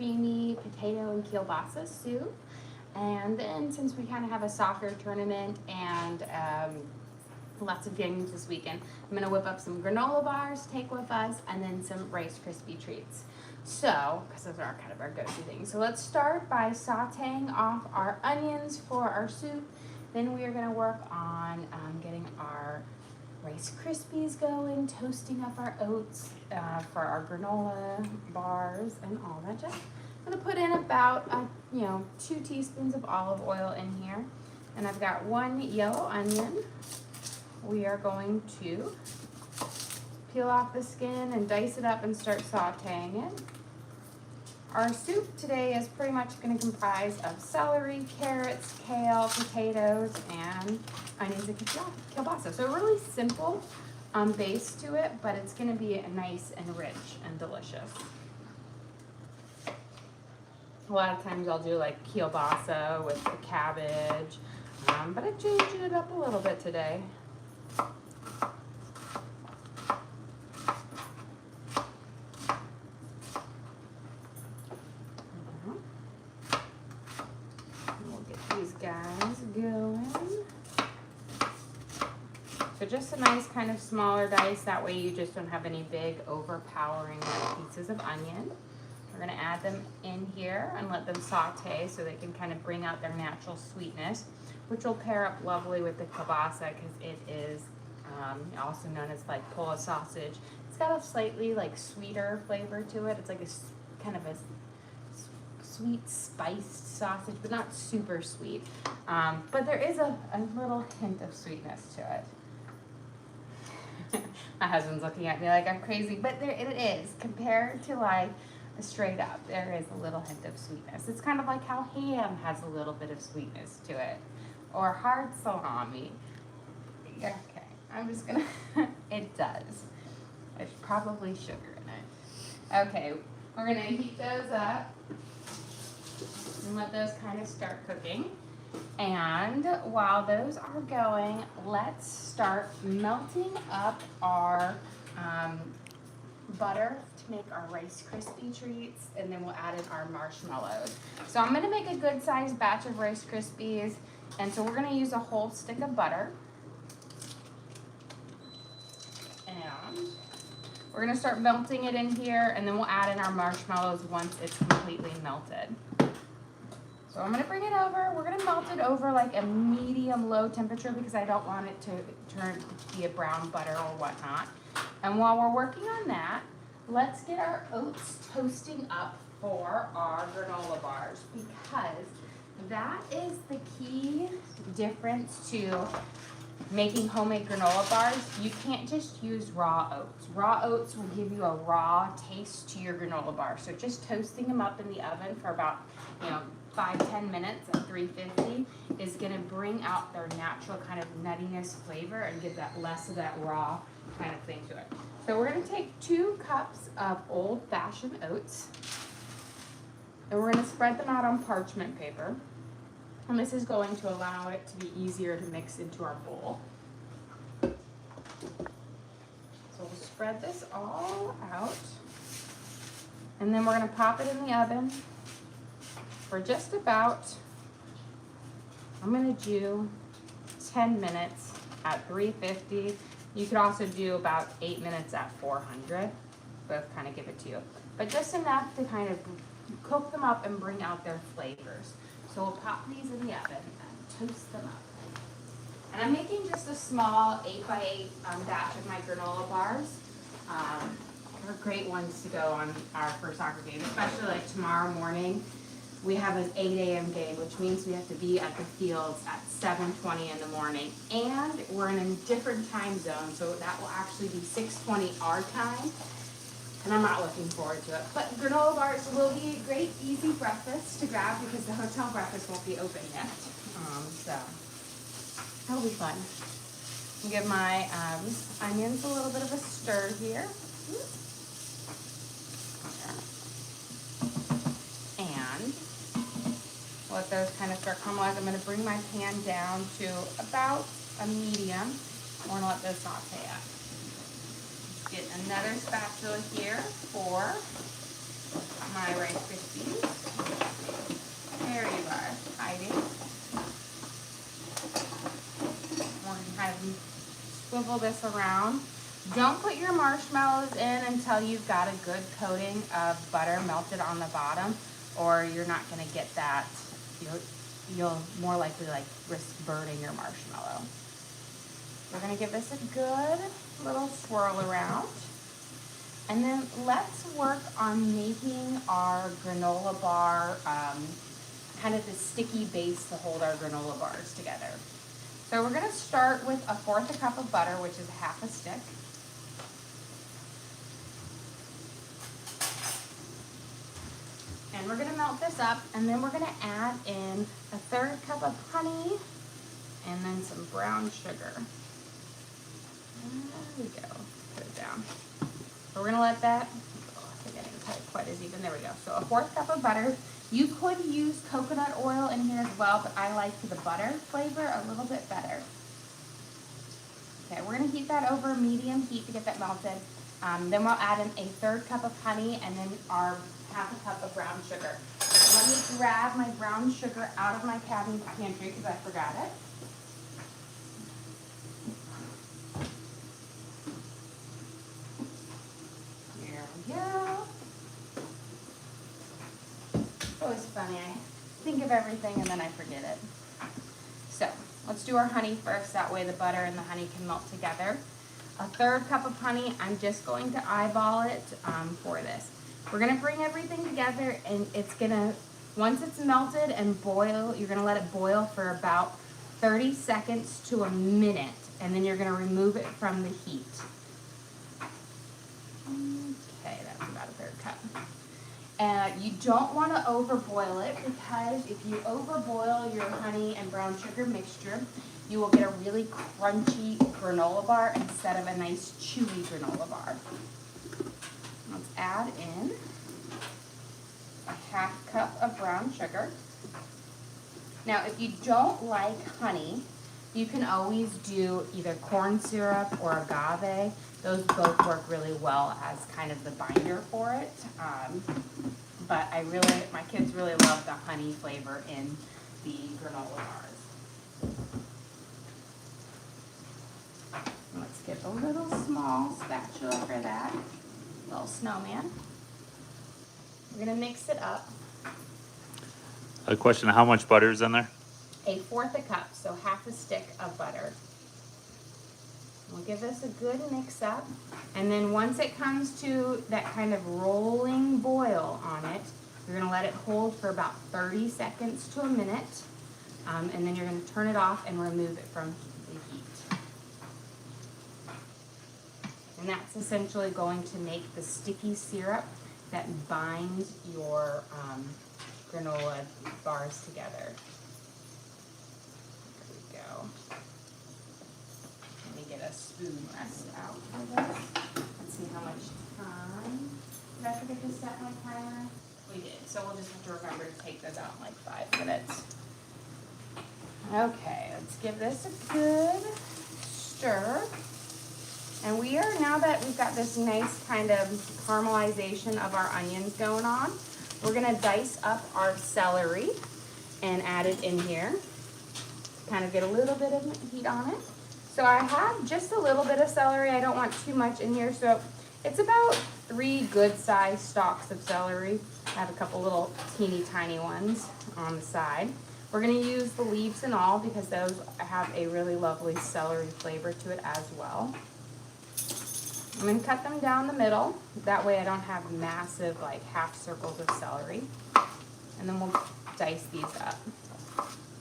creamy potato and kielbasa soup. And then since we kind of have a soccer tournament and lots of games this weekend, I'm gonna whip up some granola bars to take with us and then some Rice Krispie treats. So, because those are kind of our go-to things. So let's start by sauteing off our onions for our soup. Then we are gonna work on getting our Rice Krispies going, toasting up our oats for our granola bars and all that jazz. I'm gonna put in about 2 teaspoons of olive oil in here, and I've got 1 yellow onion. We are going to peel off the skin and dice it up and start sauteing it. Our soup today is pretty much going to comprise of celery, carrots, kale, potatoes, and onions and kielbasa. So a really simple base to it, but it's going to be nice and rich and delicious. A lot of times I'll do like kielbasa with the cabbage, but I'm changing it up a little bit today. Guys going. So just a nice kind of smaller dice, that way you just don't have any big overpowering pieces of onion. We're going to add them in here and let them saute so they can kind of bring out their natural sweetness, which will pair up lovely with the kielbasa because it is also known as like Polish sausage. It's got a slightly like sweeter flavor to it. It's like a kind of a sweet spiced sausage, but not super sweet. But there is a little hint of sweetness to it. My husband's looking at me like I'm crazy, but there it is. Compared to like a straight up, there is a little hint of sweetness. It's kind of like how ham has a little bit of sweetness to it, or hard salami. Okay, I'm just gonna, it does. There's probably sugar in it. Okay, we're gonna heat those up and let those kind of start cooking. And while those are going, let's start melting up our butter to make our Rice Krispie treats, and then we'll add in our marshmallows. So I'm gonna make a good sized batch of Rice Krispies, and so we're gonna use a whole stick of butter. And we're gonna start melting it in here, and then we'll add in our marshmallows once it's completely melted. So I'm gonna bring it over. We're gonna melt it over like a medium-low temperature because I don't want it to turn to be a brown butter or whatnot. And while we're working on that, let's get our oats toasting up for our granola bars, because that is the key difference to making homemade granola bars. You can't just use raw oats. Raw oats will give you a raw taste to your granola bar. So just toasting them up in the oven for about 5-10 minutes at 350 is going to bring out their natural kind of nuttiness flavor and give that less of that raw kind of thing to it. So we're going to take 2 cups of old-fashioned oats, and we're going to spread them out on parchment paper. And this is going to allow it to be easier to mix into our bowl. So we'll spread this all out, and then we're going to pop it in the oven for just about, I'm going to do 10 minutes at 350. You could also do about 8 minutes at 400. Both kind of give it to you. But just enough to kind of cook them up and bring out their flavors. So we'll pop these in the oven and toast them up. And I'm making just a small 8x8 batch of my granola bars. They're great ones to go on our first soccer game, especially like tomorrow morning. We have an 8 a.m. game, which means we have to be at the fields at 7:20 in the morning. And we're in a different time zone, so that will actually be 6:20 our time. And I'm not looking forward to it. But granola bars will be a great, easy breakfast to grab because the hotel breakfast won't be open yet. So that'll be fun. I'll give my onions a little bit of a stir here. And let those kind of start caramelizing. I'm going to bring my pan down to about a medium. I want to let those saute up. Get another spatula here for my Rice Krispies. There you are, hiding. We're going to kind of swivel this around. Don't put your marshmallows in until you've got a good coating of butter melted on the bottom, or you're not going to get that. You'll more likely like risk burning your marshmallow. We're going to give this a good little swirl around. And then let's work on making our granola bar kind of the sticky base to hold our granola bars together. So we're going to start with 1/4 cup of butter, which is 1/2 stick. And we're going to melt this up, and then we're going to add in 1/3 cup of honey and then some brown sugar. There we go. Put it down. So we're going to let that, I think I didn't cut it quite as even. There we go. So 1/4 cup of butter. You could use coconut oil in here as well, but I like the butter flavor a little bit better. Okay, we're going to heat that over medium heat to get that melted. Then we'll add in 1/3 cup of honey and then our 1/2 cup of brown sugar. Let me grab my brown sugar out of my pantry because I forgot it. There we go. It's always funny. I think of everything and then I forget it. So let's do our honey first. That way the butter and the honey can melt together. 1/3 cup of honey. I'm just going to eyeball it for this. We're going to bring everything together, and it's going to, once it's melted and boil, you're going to let it boil for about 30 seconds to a minute, and then you're going to remove it from the heat. Okay, that's about 1/3 cup. You don't want to overboil it, because if you overboil your honey and brown sugar mixture, you will get a really crunchy granola bar instead of a nice chewy granola bar. Let's add in 1/2 cup of brown sugar. Now, if you don't like honey, you can always do either corn syrup or agave. Those both work really well as kind of the binder for it. But my kids really love the honey flavor in the granola bars. Let's get a little small spatula for that. Little snowman. We're going to mix it up. A question, how much butter is in there? 1/4 cup, so 1/2 stick of butter. We'll give this a good mix up, and then once it comes to that kind of rolling boil on it, you're going to let it hold for about 30 seconds to a minute, and then you're going to turn it off and remove it from the heat. And that's essentially going to make the sticky syrup that binds your granola bars together. There we go. Let me get a spoon rest out for this. Let's see how much time. Did I forget to set my timer? We did, so we'll just have to remember to take those out in like 5 minutes. Okay, let's give this a good stir. And we are, now that we've got this nice kind of caramelization of our onions going on, we're going to dice up our celery and add it in here. Kind of get a little bit of heat on it. So I have just a little bit of celery. I don't want too much in here. So it's about 3 good sized stalks of celery. I have a couple little teeny tiny ones on the side. We're going to use the leaves and all because those have a really lovely celery flavor to it as well. I'm going to cut them down the middle. That way I don't have massive like half circles of celery. And then we'll dice these up.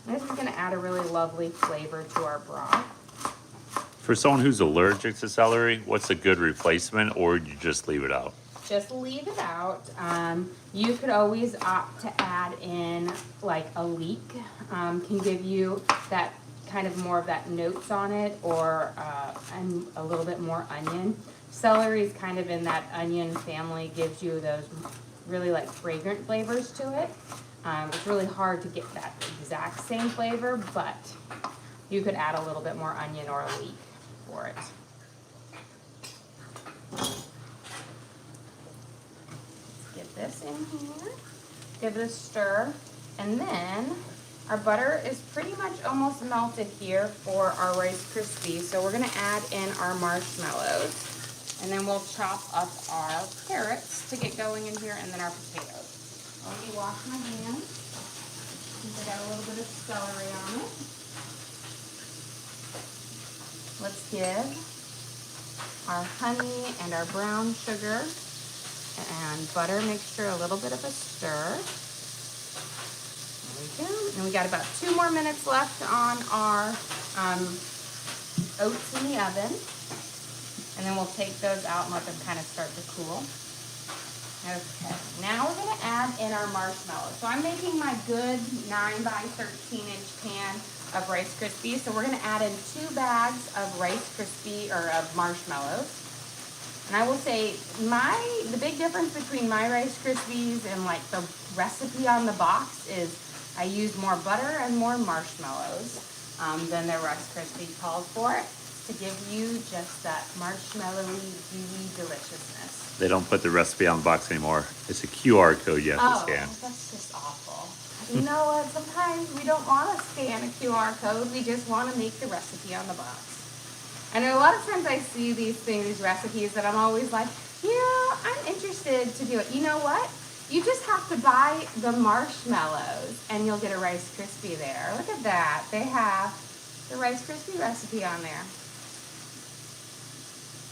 And this is going to add a really lovely flavor to our broth. For someone who's allergic to celery, what's a good replacement, or you just leave it out? Just leave it out. You could always opt to add in like a leek. Can give you that kind of more of that notes on it, or and a little bit more onion. Celery is kind of in that onion family, gives you those really like fragrant flavors to it. It's really hard to get that exact same flavor, but you could add a little bit more onion or a leek for it. Let's get this in here. Give it a stir. And then our butter is pretty much almost melted here for our Rice Krispies. So we're gonna add in our marshmallows. And then we'll chop up our carrots to get going in here, and then our potatoes. Let me wash my hands since I got a little bit of celery on it. Let's give our honey and our brown sugar and butter mixture a little bit of a stir. There we go. And we got about 2 more minutes left on our oats in the oven. And then we'll take those out and let them kind of start to cool. Okay, now we're gonna add in our marshmallows. So I'm making my good 9 by 13 inch pan of Rice Krispies. So we're gonna add in 2 bags of of marshmallows. And I will say the big difference between my Rice Krispies and like the recipe on the box is I use more butter and more marshmallows than the Rice Krispie calls for it, to give you just that marshmallowy, gooey deliciousness. They don't put the recipe on the box anymore. It's a QR code you have to scan. Oh, that's just awful. You know what? Sometimes we don't want to scan a QR code. We just want to make the recipe on the box. And a lot of times I see these recipes that I'm always like, yeah, I'm interested to do it. You know what? You just have to buy the marshmallows and you'll get a Rice Krispie there. Look at that. They have the Rice Krispie recipe on there.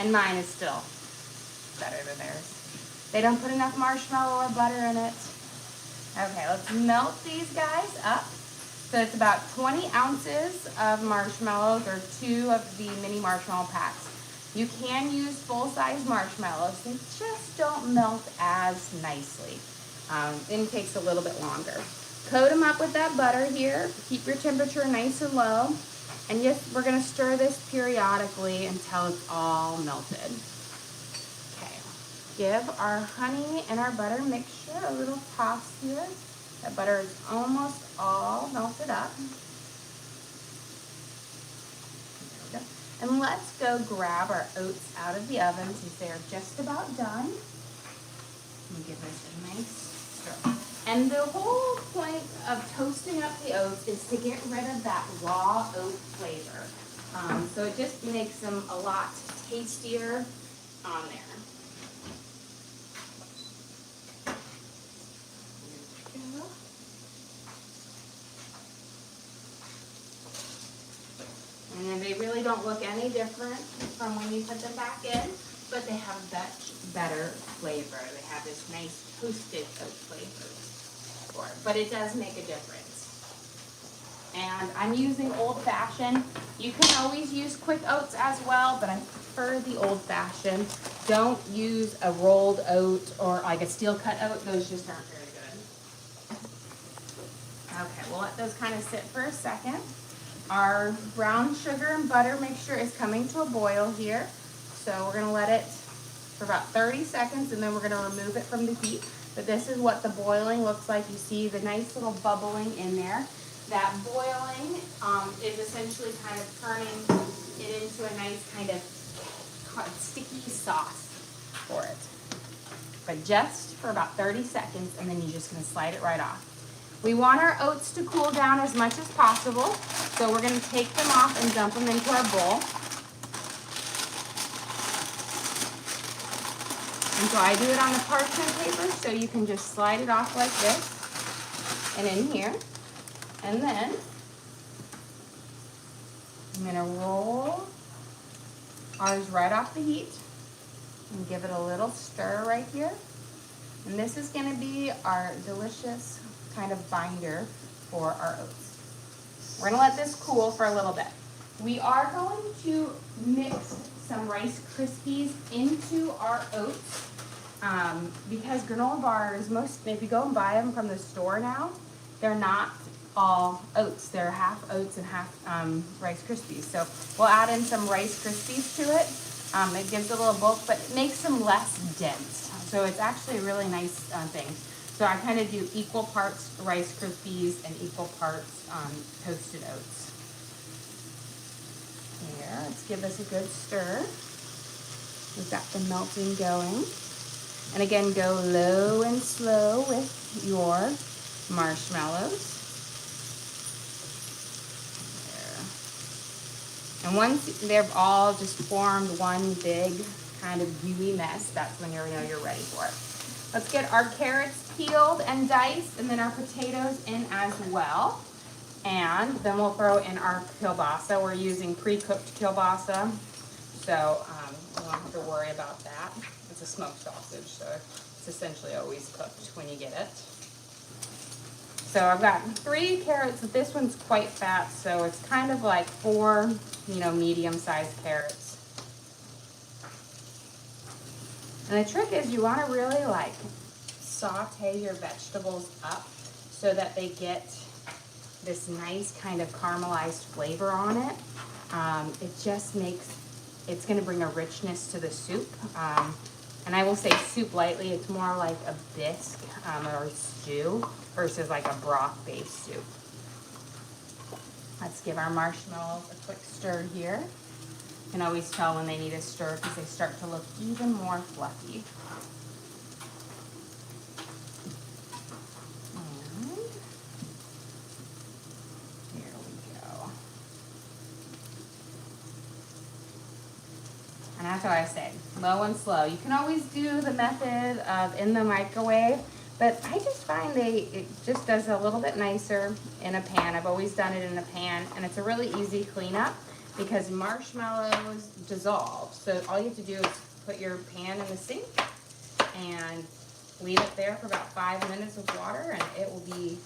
And mine is still better than theirs. They don't put enough marshmallow or butter in it. Okay, let's melt these guys up. So it's about 20 ounces of marshmallows, or 2 of the mini marshmallow packs. You can use full-size marshmallows. They just don't melt as nicely. It takes a little bit longer. Coat them up with that butter here. Keep your temperature nice and low. And we're gonna stir this periodically until it's all melted. Okay, give our honey and our butter mixture a little toss here. That butter is almost all melted up. There we go. And let's go grab our oats out of the oven since they are just about done. And give this a nice stir. And the whole point of toasting up the oats is to get rid of that raw oat flavor. So it just makes them a lot tastier on there. And then they really don't look any different from when you put them back in, but they have a much better flavor. They have this nice toasted oat flavor for it, but it does make a difference. And I'm using Old Fashioned. You can always use quick oats as well, but I prefer the Old Fashioned. Don't use a rolled oat or like a steel cut oat. Those just aren't very good. Okay, we'll let those kind of sit for a second. Our brown sugar and butter mixture is coming to a boil here. So we're gonna let it for about 30 seconds and then we're gonna remove it from the heat. But this is what the boiling looks like. You see the nice little bubbling in there. That boiling is essentially kind of turning it into a nice kind of sticky sauce for it. But just for about 30 seconds and then you're just gonna slide it right off. We want our oats to cool down as much as possible. So we're gonna take them off and dump them into our bowl. And so I do it on the parchment paper, so you can just slide it off like this and in here. And then I'm gonna roll ours right off the heat and give it a little stir right here. And this is gonna be our delicious kind of binder for our oats. We're gonna let this cool for a little bit. We are going to mix some Rice Krispies into our oats because granola bars, if you go and buy them from the store now, they're not all oats. They're half oats and half Rice Krispies. So we'll add in some Rice Krispies to it. It gives a little bulk, but it makes them less dense. So it's actually a really nice thing. So I kind of do equal parts Rice Krispies and equal parts toasted oats. Here, let's give this a good stir. We've got the melting going. And again, go low and slow with your marshmallows. There. And once they've all just formed one big kind of gooey mess, that's when you know you're ready for it. Let's get our carrots peeled and diced, and then our potatoes in as well. And then we'll throw in our kielbasa. We're using pre-cooked kielbasa, so we don't have to worry about that. It's a smoked sausage, so it's essentially always cooked when you get it. So I've got 3 carrots. This one's quite fat, so it's kind of like 4, medium-sized carrots. And the trick is you want to really like saute your vegetables up so that they get this nice kind of caramelized flavor on it. It just makes, it's going to bring a richness to the soup. And I will say soup lightly, it's more like a bisque or stew versus like a broth-based soup. Let's give our marshmallows a quick stir here. You can always tell when they need a stir because they start to look even more fluffy. And here we go. And that's what I say, low and slow. You can always do the method of in the microwave, but I just find it just does a little bit nicer in a pan. I've always done it in a pan, and it's a really easy cleanup because marshmallows dissolve. So all you have to do is put your pan in the sink and leave it there for about 5 minutes with water, and it will be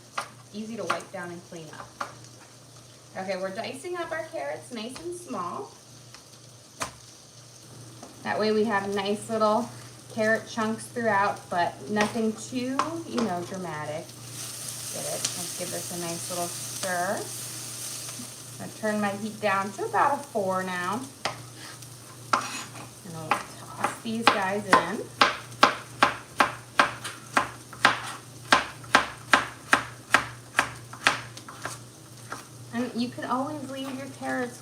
easy to wipe down and clean up. Okay, we're dicing up our carrots nice and small. That way we have nice little carrot chunks throughout, but nothing too, dramatic. Get it? Let's give this a nice little stir. I'm gonna turn my heat down to about a 4 now. And I'll toss these guys in. And you can always leave your carrots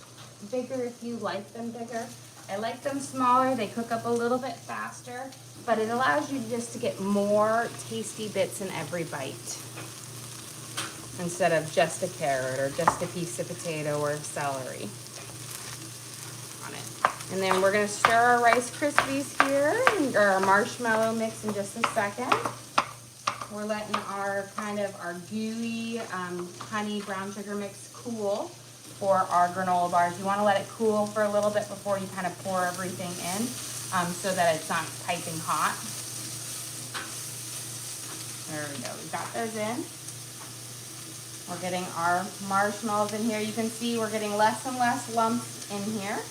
bigger if you like them bigger. I like them smaller, they cook up a little bit faster, but it allows you just to get more tasty bits in every bite instead of just a carrot or just a piece of potato or celery on it. And then we're gonna stir our Rice Krispies here, or our marshmallow mix in just a second. We're letting our gooey honey brown sugar mix cool for our granola bars. You want to let it cool for a little bit before you kind of pour everything in so that it's not piping hot. There we go. We got those in. We're getting our marshmallows in here. You can see we're getting less and less lumps in here.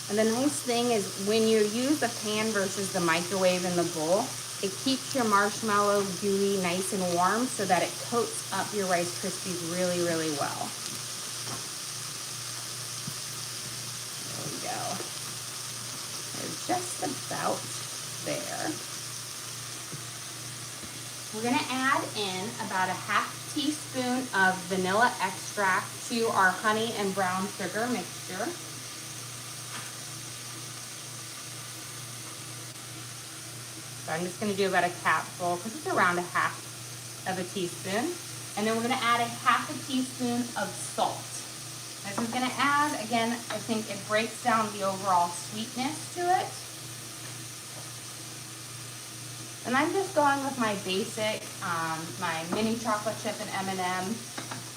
And the nice thing is when you use the pan versus the microwave in the bowl, it keeps your marshmallow gooey nice and warm so that it coats up your Rice Krispies really, really well. There we go. They're just about there. We're gonna add in about a ½ teaspoon of vanilla extract to our honey and brown sugar mixture. So I'm just gonna do about a capful because it's around ½ teaspoon. And then we're gonna add a ½ teaspoon of salt. This is gonna add, again, I think it breaks down the overall sweetness to it. And I'm just going with my basic, my mini chocolate chip and M&M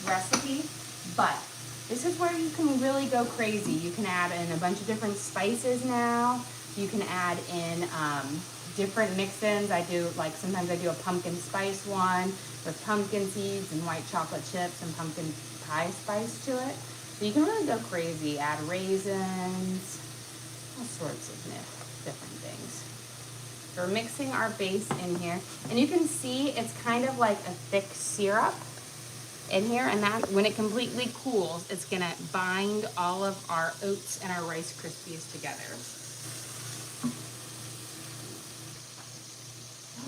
recipe, but this is where you can really go crazy. You can add in a bunch of different spices now. You can add in different mix-ins. Sometimes I do a pumpkin spice one with pumpkin seeds and white chocolate chips and pumpkin pie spice to it. So you can really go crazy, add raisins, all sorts of different things. We're mixing our base in here, and you can see it's kind of like a thick syrup in here, and that when it completely cools, it's gonna bind all of our oats and our Rice Krispies together.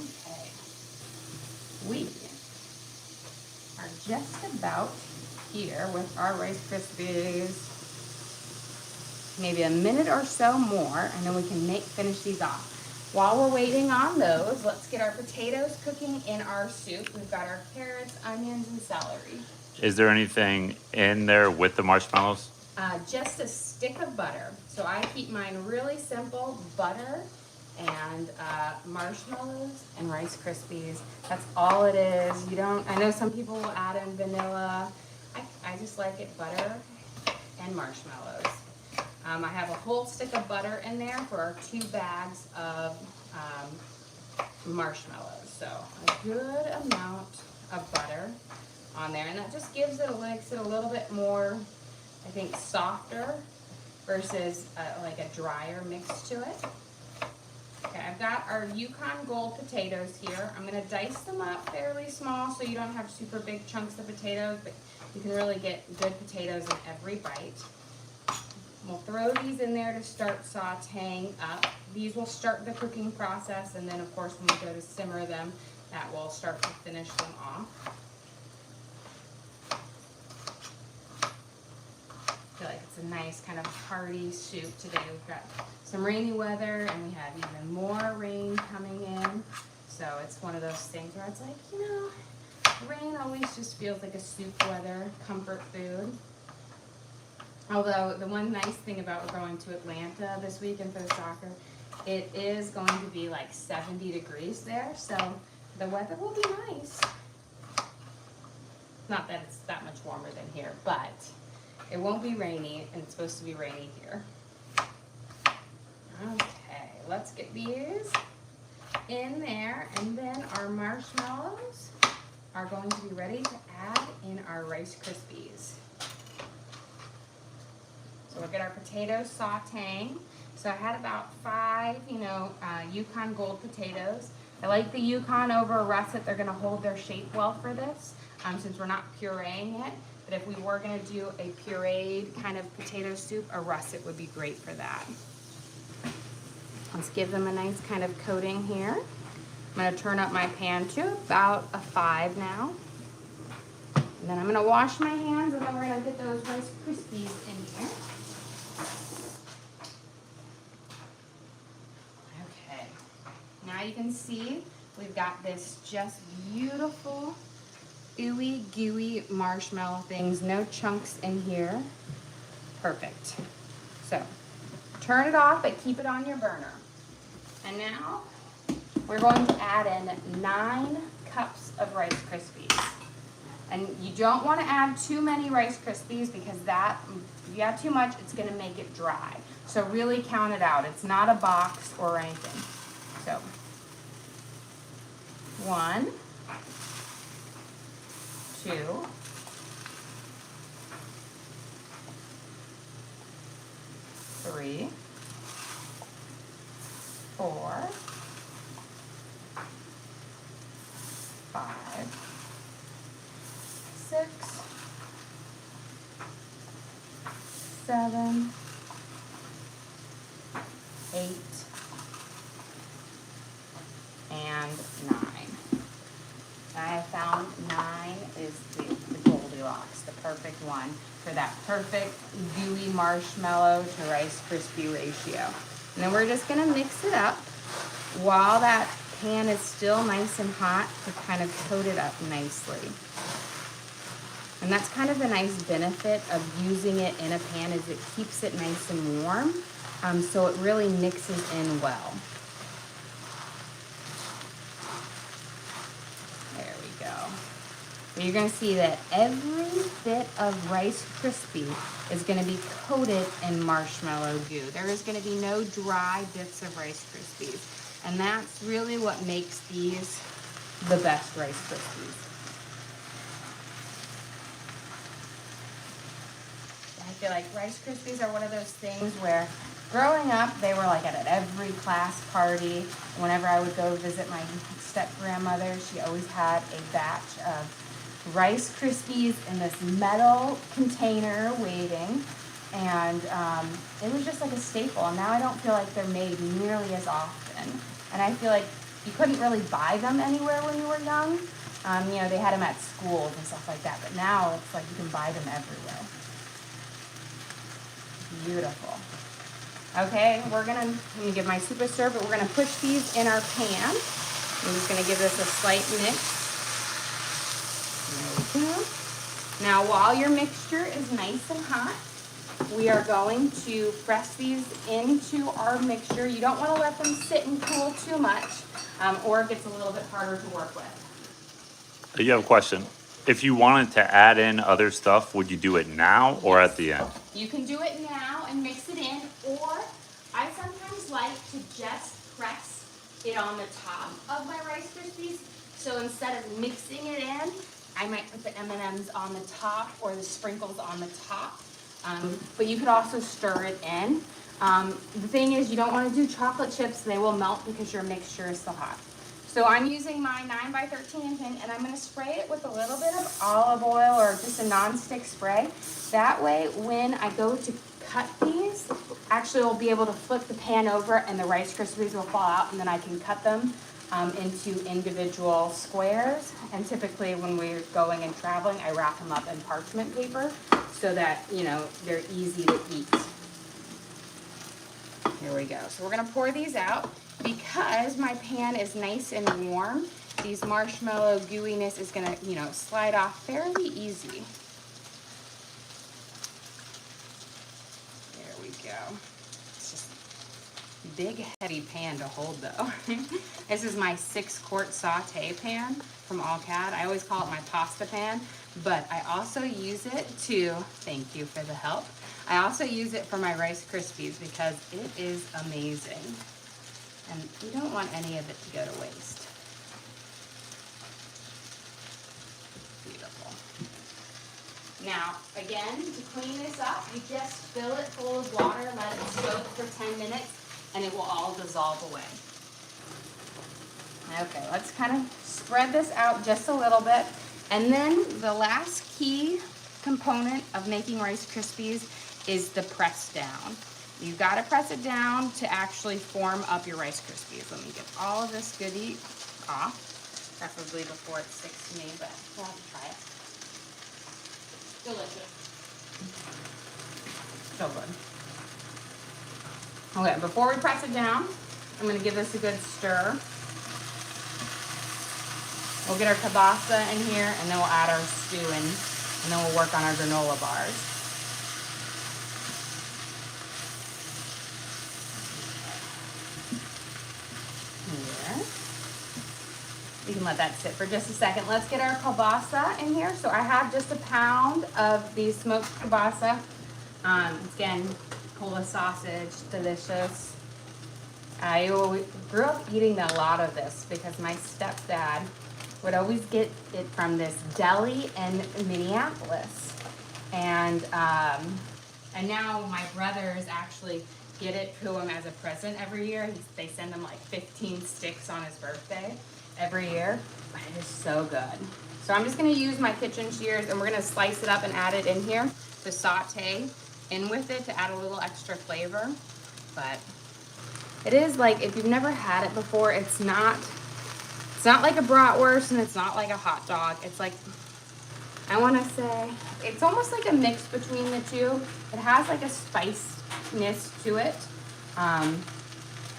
Okay, we are just about here with our Rice Krispies. maybe a minute or so more, and then we can finish these off. While we're waiting on those, let's get our potatoes cooking in our soup. We've got our carrots, onions, and celery. Is there anything in there with the marshmallows? Just a stick of butter. So I keep mine really simple, butter and marshmallows and Rice Krispies. That's all it is. I know some people will add in vanilla. I just like it butter and marshmallows. I have a whole stick of butter in there for our 2 bags of marshmallows. So a good amount of butter on there, and that just makes it a little bit more, I think, softer versus like a drier mix to it. Okay, I've got our Yukon Gold potatoes here. I'm gonna dice them up fairly small so you don't have super big chunks of potatoes, but you can really get good potatoes in every bite. We'll throw these in there to start sauteing up. These will start the cooking process, and then of course when we go to simmer them, that will start to finish them off. I feel like it's a nice kind of hearty soup today. We've got some rainy weather, and we have even more rain coming in. So it's one of those things where it's like, rain always just feels like a soup weather comfort food. Although the one nice thing about going to Atlanta this weekend for the soccer, it is going to be like 70 degrees there, so the weather will be nice. Not that it's that much warmer than here, but it won't be rainy, and it's supposed to be rainy here. Okay, let's get these in there, and then our marshmallows are going to be ready to add in our Rice Krispies. So we'll get our potatoes sauteing. So I had about 5, Yukon Gold potatoes. I like the Yukon over a russet. They're gonna hold their shape well for this, since we're not pureeing it. But if we were gonna do a pureed kind of potato soup, a russet would be great for that. Let's give them a nice kind of coating here. I'm gonna turn up my pan to about a 5 now. And then I'm gonna wash my hands, and then we're gonna get those Rice Krispies in here. Okay, now you can see we've got this just beautiful ooey gooey marshmallow things, no chunks in here. Perfect. So turn it off, but keep it on your burner. And now we're going to add in 9 cups of Rice Krispies. And you don't want to add too many Rice Krispies, because if you add too much, it's going to make it dry. So really count it out. It's not a box or anything. So 1, 2, 3, 4, 5, 6, 7, 8, and 9. I have found 9 is the Goldilocks, the perfect one for that perfect gooey marshmallow to Rice Krispie ratio. And then we're just gonna mix it up while that pan is still nice and hot to kind of coat it up nicely. And that's kind of the nice benefit of using it in a pan, is it keeps it nice and warm, so it really mixes in well. There we go. So you're gonna see that every bit of Rice Krispie is gonna be coated in marshmallow goo. There is gonna be no dry bits of Rice Krispies. And that's really what makes these the best Rice Krispies. I feel like Rice Krispies are one of those things where growing up, they were like at every class party. Whenever I would go visit my step-grandmother, she always had a batch of Rice Krispies in this metal container waiting. And it was just like a staple. And now I don't feel like they're made nearly as often. And I feel like you couldn't really buy them anywhere when you were young. They had them at schools and stuff like that. But now it's like you can buy them everywhere. Beautiful. Okay, I'm gonna give my soup a stir, but we're gonna push these in our pan. I'm just gonna give this a slight mix. There we go. Now, while your mixture is nice and hot, we are going to press these into our mixture. You don't want to let them sit and cool too much, or it gets a little bit harder to work with. You have a question. If you wanted to add in other stuff, would you do it now or Yes. at the end? You can do it now and mix it in, or I sometimes like to just press it on the top of my Rice Krispies. So instead of mixing it in, I might put the M&Ms on the top or the sprinkles on the top. But you could also stir it in. The thing is, you don't want to do chocolate chips. They will melt because your mixture is so hot. So I'm using my 9x13 tin, and I'm going to spray it with a little bit of olive oil or just a non-stick spray. That way, when I go to cut these, actually I'll be able to flip the pan over and the Rice Krispies will fall out, and then I can cut them into individual squares. And typically when we're going and traveling, I wrap them up in parchment paper so that, you know, they're easy to eat. Here we go. So we're gonna pour these out. Because my pan is nice and warm, these marshmallow gooiness is gonna, you know, slide off fairly easy. There we go. It's just a big, heavy pan to hold though. This is my 6-quart saute pan from Allcat. I always call it my pasta pan, but I also use it to, thank you for the help. I also use it for my Rice Krispies because it is amazing. And you don't want any of it to go to waste. Beautiful. Now, again, to clean this up, you just fill it full of water, let it soak for 10 minutes, and it will all dissolve away. Okay, let's kind of spread this out just a little bit. And then the last key component of making Rice Krispies is the press down. You've got to press it down to actually form up your Rice Krispies. Let me get all of this goodie off, preferably before it sticks to me, but we'll have to try it. Delicious. So good. Okay, before we press it down, I'm going to give this a good stir. We'll get our kielbasa in here, and then we'll add our stew in, and then we'll work on our granola bars. You can let that sit for just a second. Let's get our kielbasa in here. So I have just a pound of the smoked kielbasa. Again, Polish sausage, delicious. I grew up eating a lot of this because my stepdad would always get it from this deli in Minneapolis. And now my brothers actually get it to him as a present every year. They send him like 15 sticks on his birthday every year, but it is so good. So I'm just gonna use my kitchen shears and we're gonna slice it up and add it in here to saute in with it to add a little extra flavor. But it is like, if you've never had it before, it's not like a bratwurst and it's not like a hot dog. It's like, I wanna say, it's almost like a mix between the two. It has like a spiciness to it.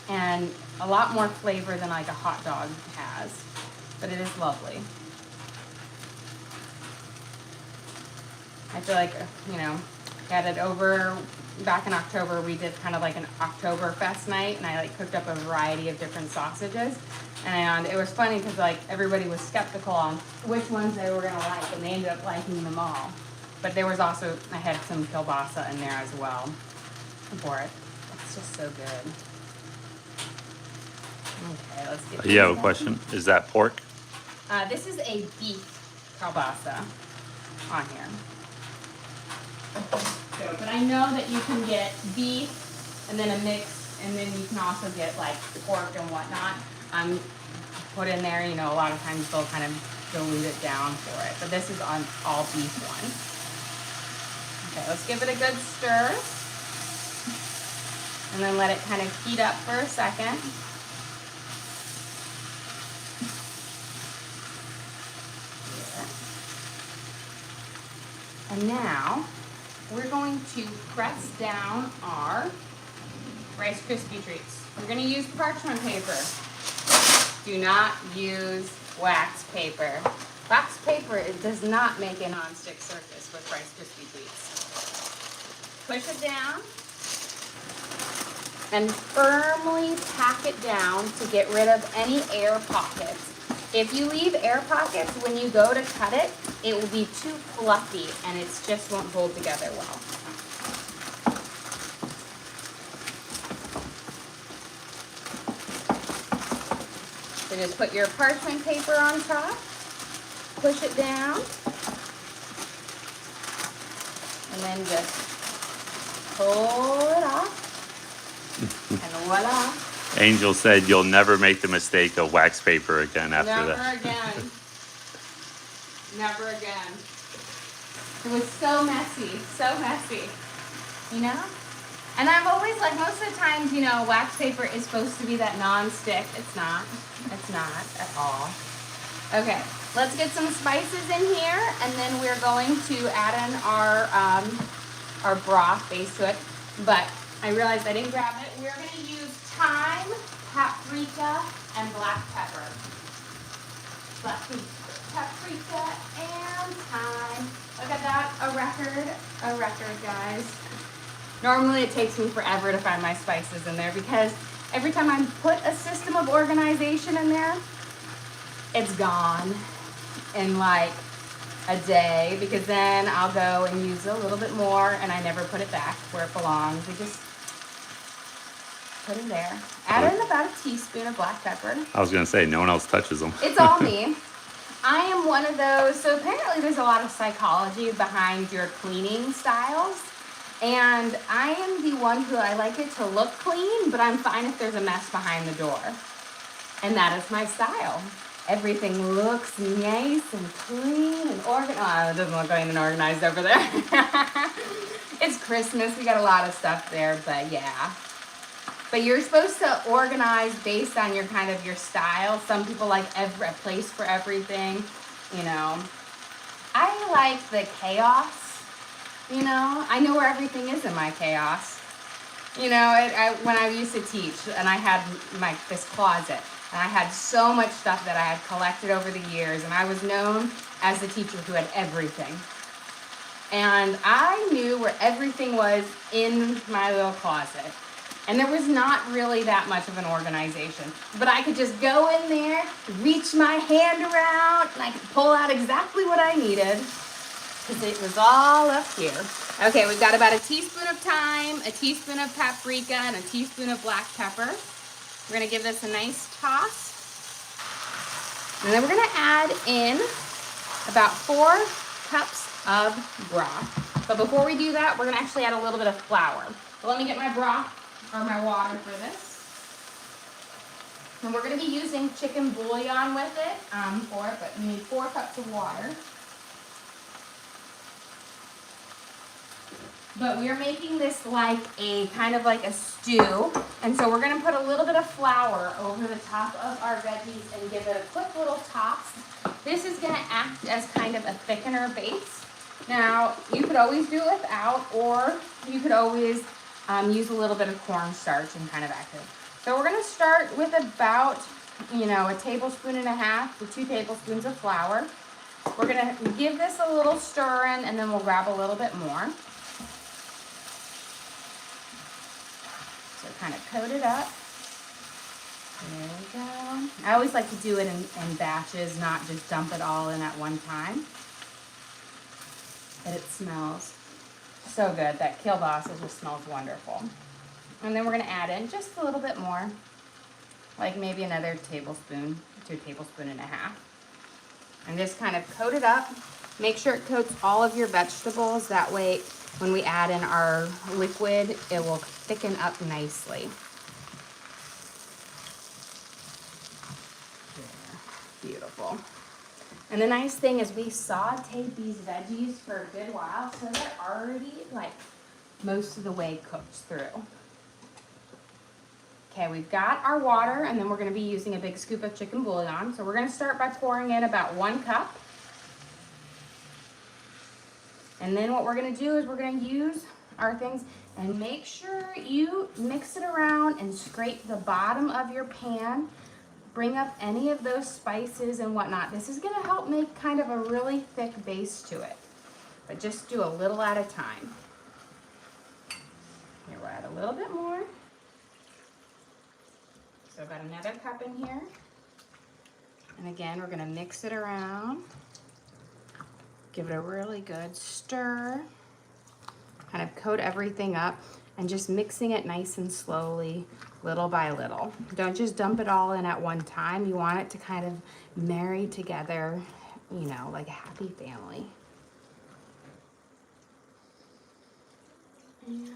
And a lot more flavor than like a hot dog has, but it is lovely. I feel like, you know, had it over back in October. We did kind of like an Oktoberfest night, and I like cooked up a variety of different sausages. And it was funny because like everybody was skeptical on which ones they were gonna like, and they ended up liking them all. But there was also, I had some kielbasa in there as well for it. It's just so good. Okay, let's get You have a question? Is that pork? This is a beef kielbasa on here. So, but I know that you can get beef and then a mix, and then you can also get like pork and whatnot. Put in there, you know, a lot of times they'll kind of dilute it down for it. But this is on all beef one. Okay, let's give it a good stir. And then let it kind of heat up for a second. And now we're going to press down our Rice Krispie treats. We're gonna use parchment paper. Do not use wax paper. Wax paper, it does not make a non-stick surface with Rice Krispie treats. Push it down and firmly pack it down to get rid of any air pockets. If you leave air pockets when you go to cut it, it will be too fluffy and it just won't hold together well. So just put your parchment paper on top, push it down, and then just pull it off, and voila. Angel said you'll never make the mistake of wax paper again after that. Never again. Never again. It was so messy, you know? And I'm always like, most of the times, you know, wax paper is supposed to be that non-stick. It's not at all. Okay, let's get some spices in here, and then we're going to add in our broth base to it. But I realized I didn't grab it. We're gonna use thyme, paprika, and black pepper. Paprika and thyme. Look at that, a record, guys. Normally it takes me forever to find my spices in there because every time I put a system of organization in there, it's gone in like a day, because then I'll go and use a little bit more and I never put it back where it belongs. We just put it there. Add in about a teaspoon of black pepper. I was gonna say no one else touches them. It's all me. I am one of those, so apparently there's a lot of psychology behind your cleaning styles. And I am the one who, I like it to look clean, but I'm fine if there's a mess behind the door. And that is my style. Everything looks nice and clean and organized. Oh, it doesn't look clean and organized over there. It's Christmas, we got a lot of stuff there, but yeah. But you're supposed to organize based on your kind of your style. Some people like a place for everything, you know. I like the chaos. You know, I know where everything is in my chaos. You know, when I used to teach, and I had this closet, and I had so much stuff that I had collected over the years, and I was known as the teacher who had everything. And I knew where everything was in my little closet. And there was not really that much of an organization. But I could just go in there, reach my hand around, and I could pull out exactly what I needed. Because it was all up here. Okay, we've got about a teaspoon of thyme, a teaspoon of paprika, and a teaspoon of black pepper. We're gonna give this a nice toss. And then we're gonna add in about 4 cups of broth. But before we do that, we're gonna actually add a little bit of flour. So let me get my broth, or my water for this. And we're gonna be using chicken bouillon with it, but you need 4 cups of water. But we are making this like a kind of like a stew. And so we're gonna put a little bit of flour over the top of our veggies and give it a quick little toss. This is gonna act as kind of a thickener base. Now, you could always do it without, or you could always use a little bit of cornstarch and kind of act it. So we're gonna start with about, you know, 1.5 tablespoons to 2 tablespoons of flour. We're gonna give this a little stir in, and then we'll grab a little bit more. So kind of coat it up. There we go. I always like to do it in batches, not just dump it all in at one time. But it smells so good. That kielbasa just smells wonderful. And then we're going to add in just a little bit more, like maybe another tablespoon to 1.5 tablespoons. And just kind of coat it up. Make sure it coats all of your vegetables. That way, when we add in our liquid, it will thicken up nicely. Beautiful. And the nice thing is we sauteed these veggies for a good while, so they're already like most of the way cooked through. Okay, we've got our water, and then we're going to be using a big scoop of chicken bouillon. So we're going to start by pouring in about 1 cup. And then what we're going to do is we're going to use our things, And make sure you mix it around and scrape the bottom of your pan. Bring up any of those spices and whatnot. This is gonna help make kind of a really thick base to it. But just do a little at a time. Here, we'll add a little bit more. So about another cup in here. And again, we're gonna mix it around. Give it a really good stir. Kind of coat everything up and just mixing it nice and slowly, little by little. Don't just dump it all in at one time. You want it to kind of marry together, you know, like a happy family. And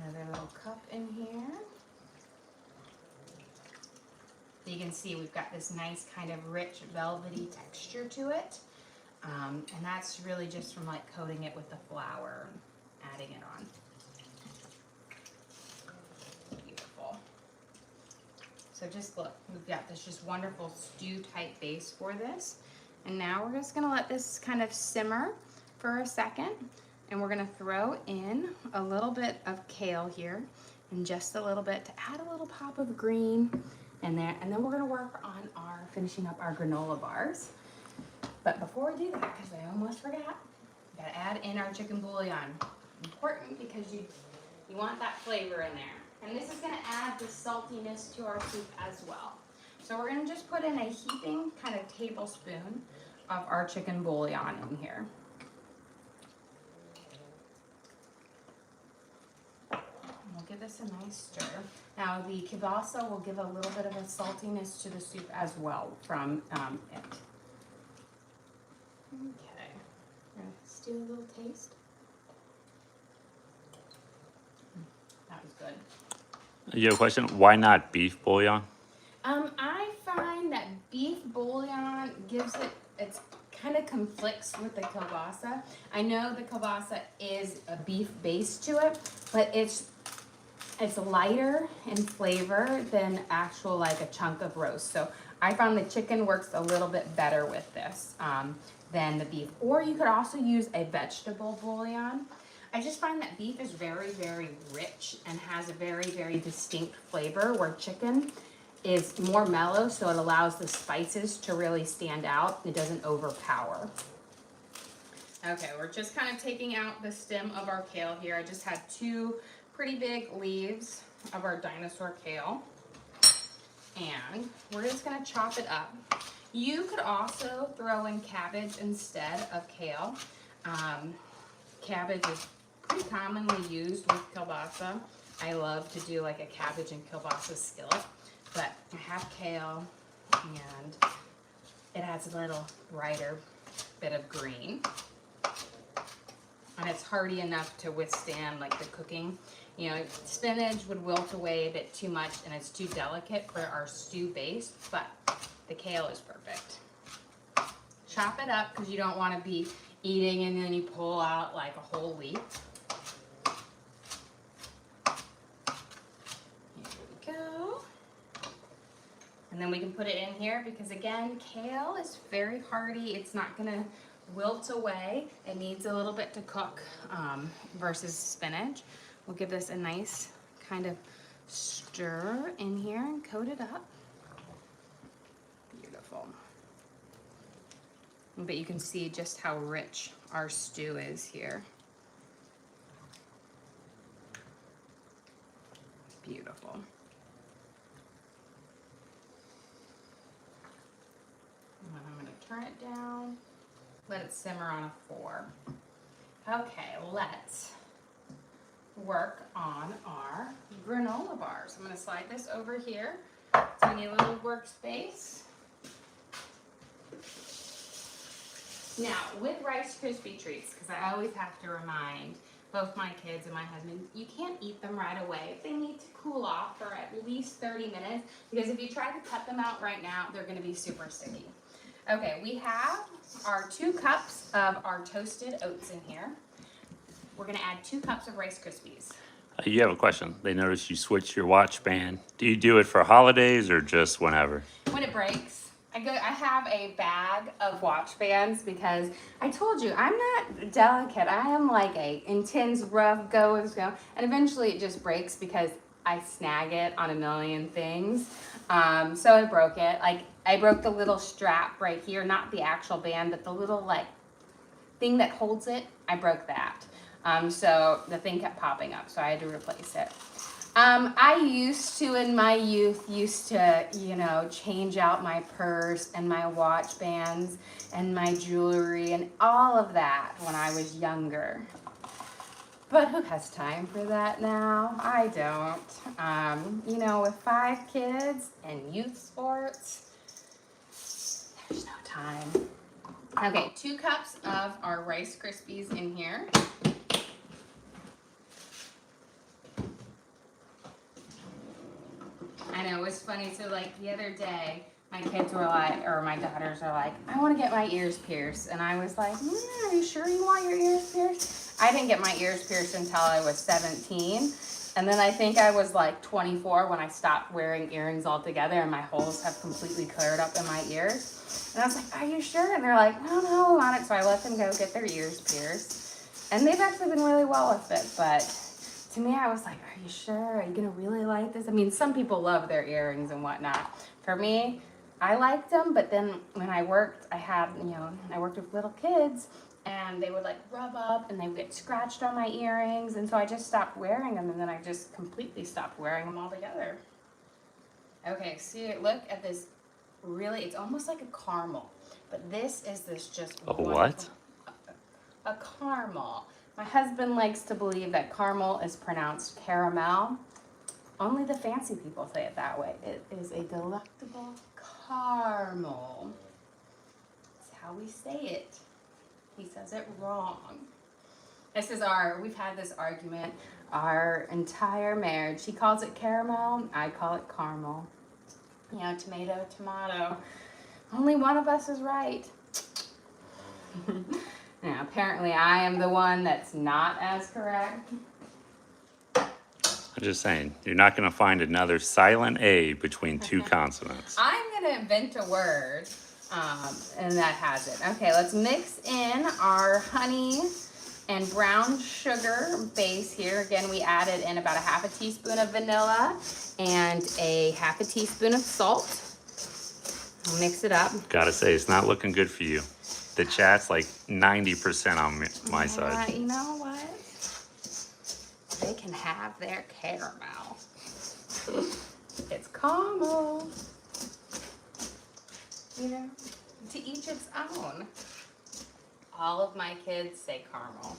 another little cup in here. You can see we've got this nice kind of rich velvety texture to it. And that's really just from like coating it with the flour and adding it on. Beautiful. So just look, we've got this just wonderful stew type base for this. And now we're just gonna let this kind of simmer for a second. And we're gonna throw in a little bit of kale here and just a little bit to add a little pop of green in there. And then we're gonna work on finishing up our granola bars. But before we do that, because I almost forgot, we gotta add in our chicken bouillon. Important because you want that flavor in there. And this is gonna add the saltiness to our soup as well. So we're gonna just put in a heaping kind of tablespoon of our chicken bouillon in here. And we'll give this a nice stir. Now the kielbasa will give a little bit of a saltiness to the soup as well from it. Okay, let's do a little taste. That was good. You have a question? Why not beef bouillon? I find that beef bouillon gives it's kind of conflicts with the kielbasa. I know the kielbasa is a beef base to it, but it's lighter in flavor than actual like a chunk of roast. So I found the chicken works a little bit better with this than the beef. Or you could also use a vegetable bouillon. I just find that beef is very, very rich and has a very, very distinct flavor, where chicken is more mellow, so it allows the spices to really stand out. It doesn't overpower. Okay, we're just kind of taking out the stem of our kale here. I just had 2 pretty big leaves of our dinosaur kale. And we're just gonna chop it up. You could also throw in cabbage instead of kale. Cabbage is pretty commonly used with kielbasa. I love to do like a cabbage and kielbasa skillet, but I have kale and it adds a little brighter bit of green. And it's hardy enough to withstand like the cooking. You know, spinach would wilt away a bit too much and it's too delicate for our stew base, but the kale is perfect. Chop it up because you don't want to be eating and then you pull out like a whole leaf. Here we go. And then we can put it in here because again, kale is very hardy. It's not gonna wilt away. It needs a little bit to cook versus spinach. We'll give this a nice kind of stir in here and coat it up. Beautiful. But you can see just how rich our stew is here. Beautiful. And I'm going to turn it down, let it simmer on a 4. Okay, let's work on our granola bars. I'm going to slide this over here to my little workspace. Now, with Rice Krispie treats, because I always have to remind both my kids and my husband, you can't eat them right away. They need to cool off for at least 30 minutes, because if you try to cut them out right now, they're going to be super sticky. Okay, we have our 2 cups of our toasted oats in here. We're going to add 2 cups of Rice Krispies. You have a question. They noticed you switched your watch band. Do you do it for holidays or just whenever? When it breaks, I have a bag of watch bands because I told you I'm not delicate. I am like a intense, rough go, and eventually it just breaks because I snag it on a million things. So I broke it. Like I broke the little strap right here, not the actual band, but the little like thing that holds it. I broke that. So the thing kept popping up, so I had to replace it. I used to, in my youth, you know, change out my purse and my watch bands and my jewelry and all of that when I was younger. But who has time for that now? I don't. You know, with 5 kids and youth sports, there's no time. Okay, 2 cups of our Rice Krispies in here. I know, it was funny. So, like, the other day, my kids were like, or my daughters are like, I want to get my ears pierced. And I was like, are you sure you want your ears pierced? I didn't get my ears pierced until I was 17. And then I think I was like 24 when I stopped wearing earrings altogether, and my holes have completely cleared up in my ears. And I was like, are you sure? And they're like, no, we want it. So I let them go get their ears pierced. And they've actually been really well with it, but to me, I was like, are you sure? Are you going to really like this? I mean, some people love their earrings and whatnot. For me, I liked them, but then when I worked, I worked with little kids, and they would like rub up and they would get scratched on my earrings. And so I just stopped wearing them, and then I just completely stopped wearing them altogether. Okay, see, look at this. Really, it's almost like a caramel, but this just A what? A caramel. My husband likes to believe that caramel is pronounced caramel. Only the fancy people say it that way. It is a delectable caramel. That's how we say it. He says it wrong. We've had this argument our entire marriage. He calls it caramel, I call it caramel. You know, tomato, tomato. Only one of us is right. Now, apparently I am the one that's not as correct. I'm just saying, you're not going to find another silent A between 2 consonants. I'm going to invent a word, and that has it. Okay, let's mix in our honey and brown sugar base here. Again, we added in about a half a teaspoon of vanilla and a half a teaspoon of salt. I'll mix it up. Gotta say, it's not looking good for you. The chat's like 90% on my side. You know what? They can have their caramel. It's caramel. You know, to each its own. All of my kids say caramel.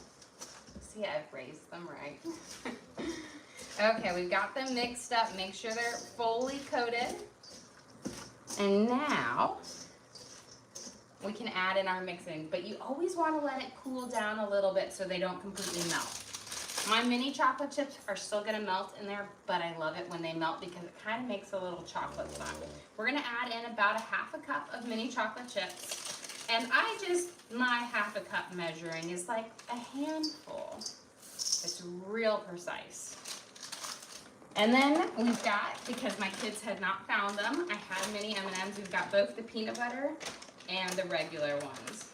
See, I've raised them right. Okay, we've got them mixed up. Make sure they're fully coated. And now we can add in our mixing, but you always want to let it cool down a little bit so they don't completely melt. My mini chocolate chips are still going to melt in there, but I love it when they melt because it kind of makes a little chocolate fun. We're going to add in about a half a cup of mini chocolate chips. And my half a cup measuring is like a handful. It's real precise. And then we've got, because my kids had not found them, I had mini M&Ms. We've got both the peanut butter and the regular ones.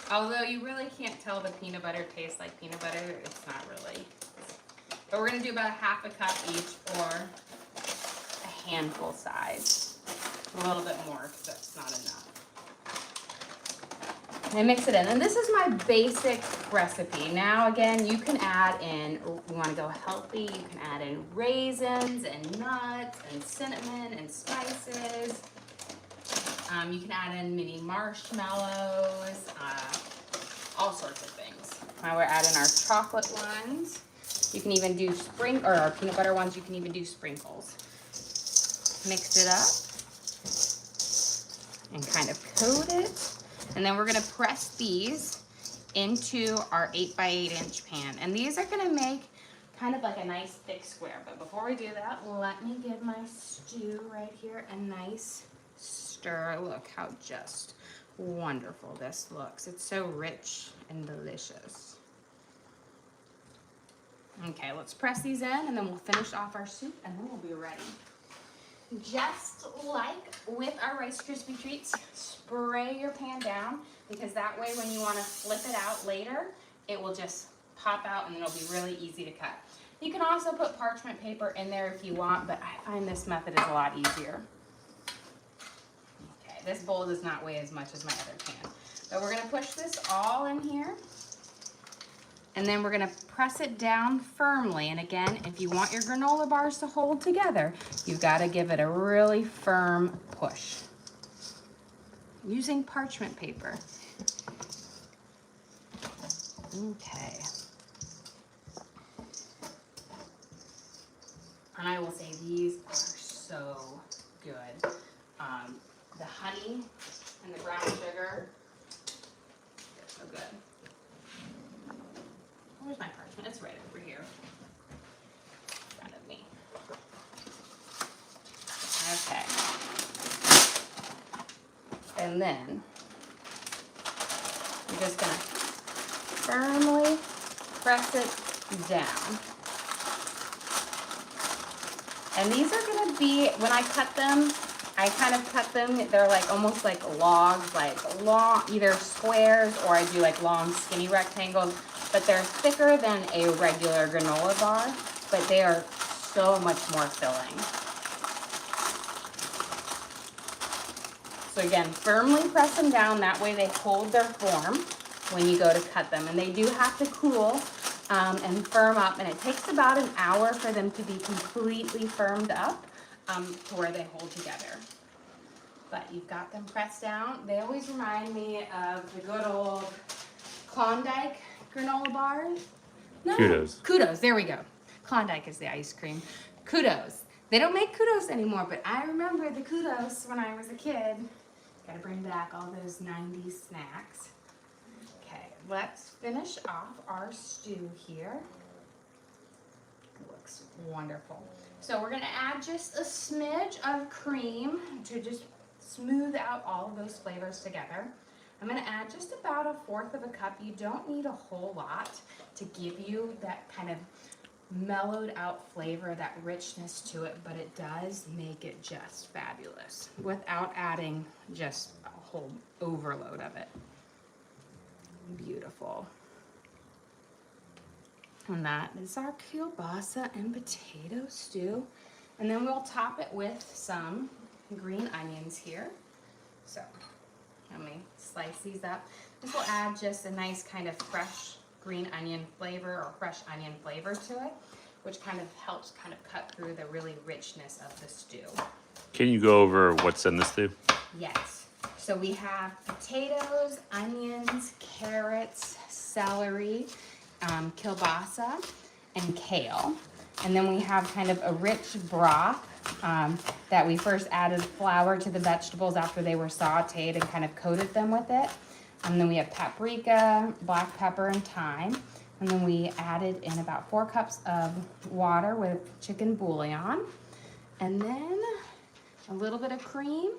Although you really can't tell the peanut butter tastes like peanut butter, it's not really. But we're gonna do about a half a cup each, or a handful size. A little bit more, because that's not enough. And mix it in. And this is my basic recipe. Now again, you can add in, you wanna go healthy, you can add in raisins and nuts and cinnamon and spices. You can add in mini marshmallows, all sorts of things. Now we're adding our chocolate ones. You can even do our peanut butter ones, you can even do sprinkles. Mix it up and kind of coat it. And then we're gonna press these into our 8x8 inch pan. And these are gonna make kind of like a nice thick square. But before we do that, let me give my stew right here a nice stir. Look how just wonderful this looks. It's so rich and delicious. Okay, let's press these in and then we'll finish off our soup and then we'll be ready. just like with our Rice Krispie treats, spray your pan down, because that way when you want to flip it out later, it will just pop out and it'll be really easy to cut. You can also put parchment paper in there if you want, but I find this method is a lot easier. Okay, this bowl does not weigh as much as my other pan. But we're gonna push this all in here. And then we're gonna press it down firmly. And again, if you want your granola bars to hold together, you've gotta give it a really firm push. Using parchment paper. Okay. And I will say these are so good. The honey and the brown sugar, they're so good. Where's my parchment? It's right over here in front of me. Okay. And then you're just gonna firmly press it down. And these are gonna be, when I cut them, I kind of cut them, they're like almost like logs, like long, either squares, or I do like long skinny rectangles, but they're thicker than a regular granola bar, but they are so much more filling. So again, firmly press them down, that way they hold their form when you go to cut them. And they do have to cool and firm up, and it takes about an hour for them to be completely firmed up to where they hold together. But you've got them pressed down. They always remind me of the good old Klondike granola bars. No, Kudos, there we go. Klondike is the ice cream. Kudos. They don't make Kudos anymore, but I remember the Kudos when I was a kid. Gotta bring back all those 90s snacks. Okay, let's finish off our stew here. It looks wonderful. So we're gonna add just a smidge of cream to just smooth out all of those flavors together. I'm gonna add just about 1/4 of a cup. You don't need a whole lot to give you that kind of mellowed out flavor, that richness to it, but it does make it just fabulous without adding just a whole overload of it. Beautiful. And that is our kielbasa and potato stew. And then we'll top it with some green onions here. So let me slice these up. This will add just a nice kind of fresh green onion flavor or fresh onion flavor to it, which kind of helps kind of cut through the really richness of the stew. Can you go over what's in the stew? Yes. So we have potatoes, onions, carrots, celery, kielbasa, and kale. And then we have kind of a rich broth that we first added flour to the vegetables after they were sauteed and kind of coated them with it. And then we have paprika, black pepper, and thyme. And then we added in about 4 cups of water with chicken bouillon. And then a little bit of cream.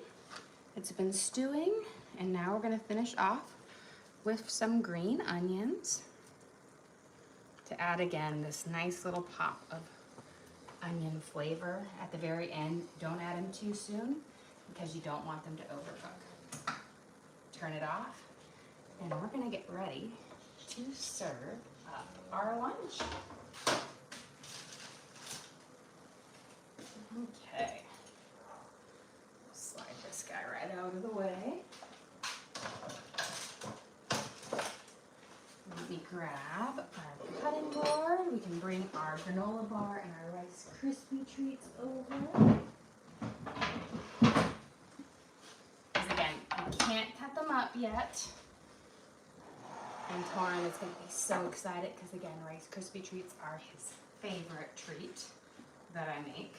It's been stewing. And now we're gonna finish off with some green onions to add again this nice little pop of onion flavor at the very end. Don't add them too soon because you don't want them to overcook. Turn it off, and we're gonna get ready to serve up our lunch. Okay, slide this guy right out of the way. Let me grab our cutting board. We can bring our granola bar and our Rice Krispie treats over. Because again, you can't cut them up yet. And Torin is going to be so excited because again, Rice Krispie treats are his favorite treat that I make.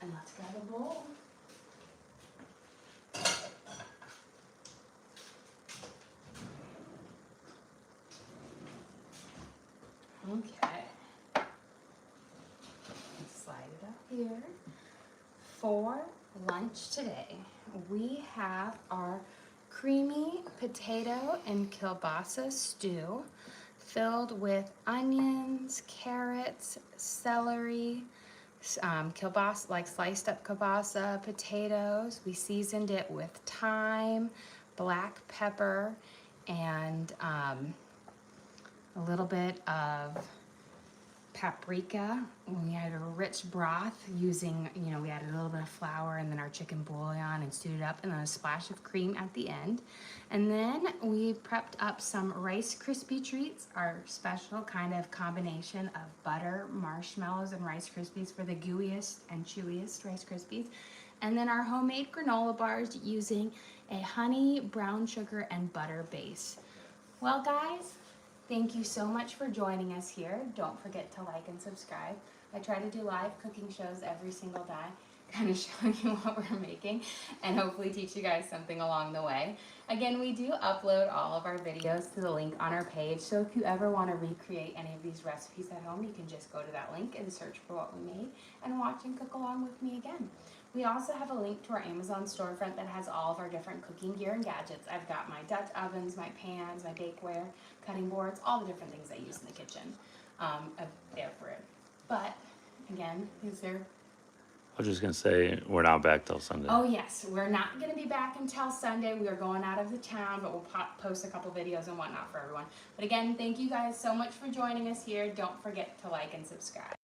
And let's grab a bowl. Okay, slide it up here. For lunch today, we have our creamy potato and kielbasa stew filled with onions, carrots, celery, kielbasa, like sliced up kielbasa potatoes. We seasoned it with thyme, black pepper, and a little bit of paprika. We had a rich broth using, we added a little bit of flour and then our chicken bouillon and stewed it up, and then a splash of cream at the end. And then we prepped up some Rice Krispie treats, our special kind of combination of butter, marshmallows, and Rice Krispies for the gooeyest and chewiest Rice Krispies. And then our homemade granola bars using a honey, brown sugar, and butter base. Well, guys, thank you so much for joining us here. Don't forget to like and subscribe. I try to do live cooking shows every single day, kind of showing you what we're making and hopefully teach you guys something along the way. Again, we do upload all of our videos to the link on our page, so if you ever want to recreate any of these recipes at home, you can just go to that link and search for what we made and watch and cook along with me again. We also have a link to our Amazon storefront that has all of our different cooking gear and gadgets. I've got my Dutch ovens, my pans, my bakeware, cutting boards, all the different things I use in the kitchen there for it. But again, is there? I was just gonna say, we're not back till Sunday. Oh yes, we're not going to be back until Sunday. We are going out of the town, but we'll post a couple videos and whatnot for everyone. But again, thank you guys so much for joining us here. Don't forget to like and subscribe.